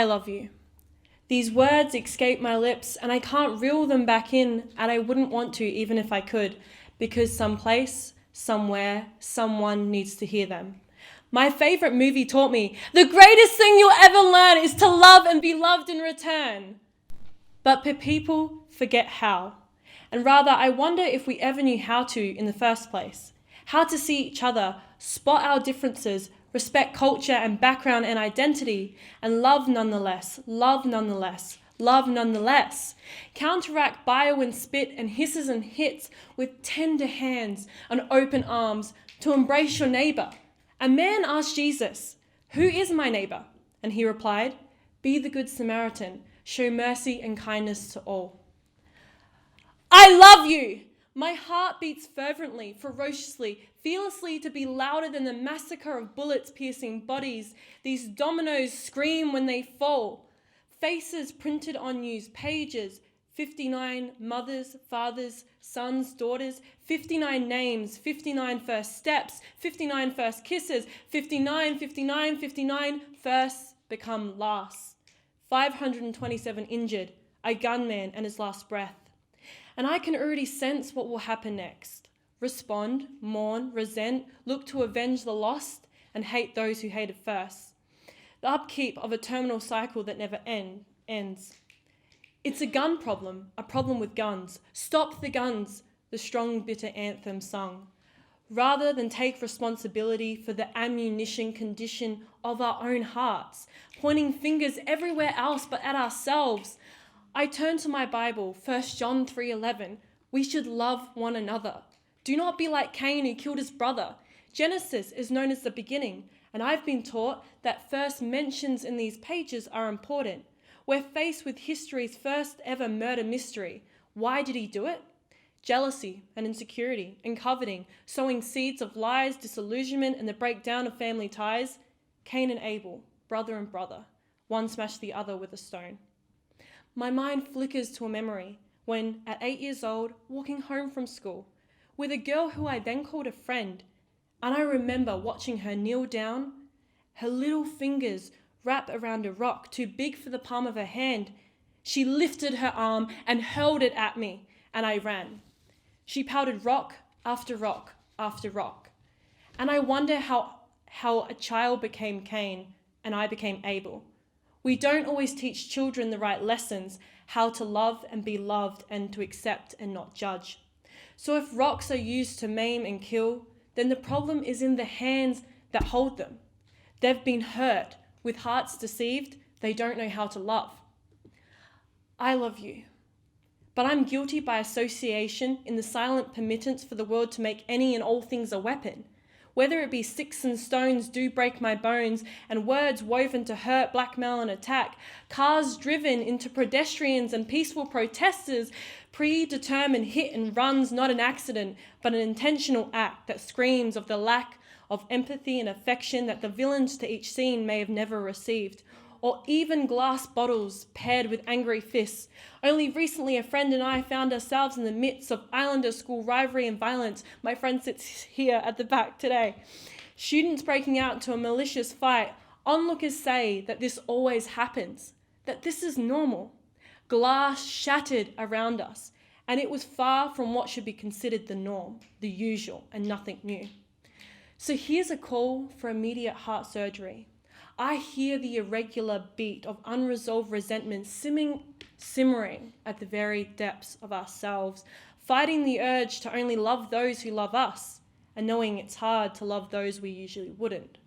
I love you. These words escape my lips and I can't reel them back in, and I wouldn't want to even if I could, because someplace, somewhere, someone needs to hear them. My favourite movie taught me the greatest thing you'll ever learn is to love and be loved in return. But people forget how. And rather, I wonder if we ever knew how to in the first place. How to see each other, spot our differences, respect culture and background and identity, and love nonetheless, love nonetheless, love nonetheless. Counteract bile and spit and hisses and hits with tender hands and open arms to embrace your neighbour. A man asked Jesus, "Who is my neighbour?" And he replied, "Be the good Samaritan, show mercy and kindness to all." I love you! My heart beats fervently, ferociously, fearlessly to be louder than the massacre of bullets piercing bodies. These dominoes scream when they fall. Faces printed on news pages, 59 mothers, fathers, sons, daughters, 59 names, 59 first steps, 59 first kisses, 59, 59, 59 firsts become lasts. 527 injured, a gunman and his last breath. And I can already sense what will happen next. Respond, mourn, resent, look to avenge the lost, and hate those who hated first. The upkeep of a terminal cycle that never ends. It's a gun problem, a problem with guns. Stop the guns, the strong, bitter anthem sung. Rather than take responsibility for the ammunition condition of our own hearts, pointing fingers everywhere else but at ourselves, I turn to my Bible, 1 John 3:11. We should love one another. Do not be like Cain who killed his brother. Genesis is known as the beginning, and I've been taught that first mentions in these pages are important. We're faced with history's first ever murder mystery. Why did he do it? Jealousy and insecurity and coveting, sowing seeds of lies, disillusionment, and the breakdown of family ties. Cain and Abel, brother and brother. One smashed the other with a stone. My mind flickers to a memory when, at 8 years old, walking home from school, with a girl who I then called a friend, and I remember watching her kneel down, her little fingers wrap around a rock too big for the palm of her hand. She lifted her arm and hurled it at me, and I ran. She pelted rock after rock after rock, and I wonder how a child became Cain and I became Abel. We don't always teach children the right lessons, how to love and be loved and to accept and not judge. So if rocks are used to maim and kill, then the problem is in the hands that hold them. They've been hurt, with hearts deceived, they don't know how to love. I love you, but I'm guilty by association in the silent permittance for the world to make any and all things a weapon. Whether it be sticks and stones do break my bones, and words woven to hurt, blackmail and attack, cars driven into pedestrians and peaceful protesters, predetermined hit and runs, not an accident, but an intentional act that screams of the lack of empathy and affection that the villains to each scene may have never received. Or even glass bottles paired with angry fists. Only recently, a friend and I found ourselves in the midst of Islander school rivalry and violence. My friend sits here at the back today. Students breaking out into a malicious fight. Onlookers say that this always happens, that this is normal. Glass shattered around us, and it was far from what should be considered the norm, the usual, and nothing new. So here's a call for immediate heart surgery. I hear the irregular beat of unresolved resentment simmering at the very depths of ourselves, fighting the urge to only love those who love us, and knowing it's hard to love those we usually wouldn't.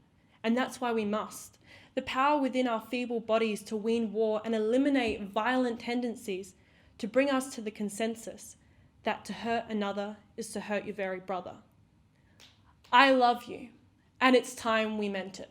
And that's why we must. The power within our feeble bodies to wean war and eliminate violent tendencies, to bring us to the consensus that to hurt another is to hurt your very brother. I love you, and it's time we meant it.